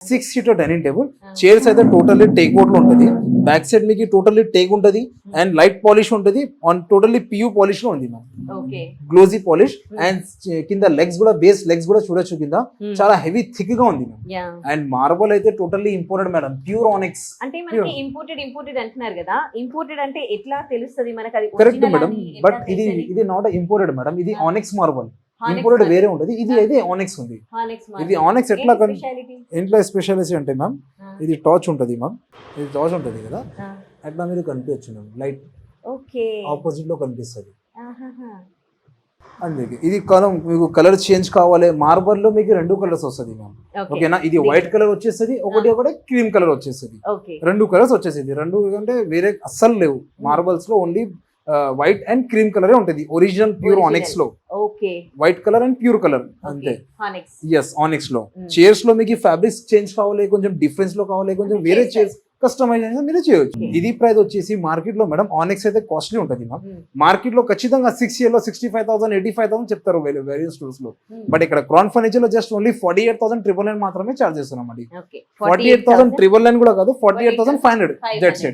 6-seater dining table. Chairs అయితే totally teak wood లో ఉంటది. బ్యాక్ సైడ్ మీకు టోటల్లీ టేక్ ఉంటది అండ్ లైట్ పాలిష్ ఉంటది. ఆన్ టోటల్లీ పియూ పాలిష్ లో ఉంది ma'am. Okay. Glossy polish and కింద లెగ్స్ కూడా బేస్ లెగ్స్ కూడా చూడొచ్చు కింద చాలా హెవీ థిక్ గా ఉంది మ్యామ్. యా. అండ్ మార్బల్ అయితే totally imported madam, pure onyx. అంటే మనకి ఇంపోర్టెడ్ అంటున్నారు కదా, ఇంపోర్టెడ్ అంటే ఎట్లా తెలుస్తది మనకి అది కరెక్ట్ original మేడం, అని ఎట్లా బట్ ఇది తెలిసేది? ఇది నాట్ ఇంపోర్టెడ్ మేడం, ఇది Ah. Onyx marble. Onyx imported marble. వేరే ఉంటది, ఇది అయితే ఆనిక్స్ ఉంది. Onyx marble. ఇది ఆనిక్స్ ఎట్లా ఏంటి speciality? ఇంట్లో స్పెషాలిటీ అంటే మ్యామ్, Ah. ఇది టార్చ్ ఉంటది మ్యామ్, ఇది టార్చ్ ఉంటది కదా, Ah. అట్లా మీరు కనిపించచ్చు మ్యామ్, లైట్ ఓకే. ఆపోజిట్ లో కనిపిస్తుంది. ఆహాహా. అందుకే ఇది కలర్ మీకు కలర్ చేంజ్ కావాలి, మార్బల్ లో మీకు 2 కలర్స్ వస్తుంది మ్యామ్. ఓకే. ఓకేనా, ఇది వైట్ కలర్ వచ్చేస్తుంది, ఒకటి క్రీమ్ కలర్ వచ్చేస్తుంది. ఓకే. 2 కలర్స్ వచ్చేసింది. 2 అంటే వేరే అస్సలు లేవు మార్బల్స్ లో, ఓన్లీ వైట్ అండ్ క్రీమ్ కలరే ఉంటుంది ఒరిజినల్ ప్యూర్ Original. ఆనిక్స్ లో. Okay. White colour and pure colour అంతే. Onyx. ఎస్ ఆనిక్స్ లో. చైర్స్ లో మీకు ఫ్యాబ్రిక్స్ చేంజ్ కావాలి, కొంచెం డిఫరెన్స్ లో కావాలి, కొంచెం అంటే వేరే చేస్తారు. చైర్స్ కస్టమైజేషన్ మీరు చేయొచ్చు. Okay. ఇది ప్రైస్ వచ్చేసి మార్కెట్ లో మేడం ఆనిక్స్ అయితే కాస్ట్లీ ఉంటుంది మ్యామ్. Hmm. మార్కెట్ లో ఖచ్చితంగా 6 year లో 65,000 85,000 చెప్తారు వేరియస్ స్టోర్స్ లో. Hmm. బట్ ఇక్కడ క్రాన్ ఫర్నిచర్ లో జస్ట్ ఓన్లీ 48,999 మాత్రమే చార్జ్ చేస్తున్నాం అండి. ఓకే. 48,999 కూడా కాదు, 48,500 దట్స్ ఇట్.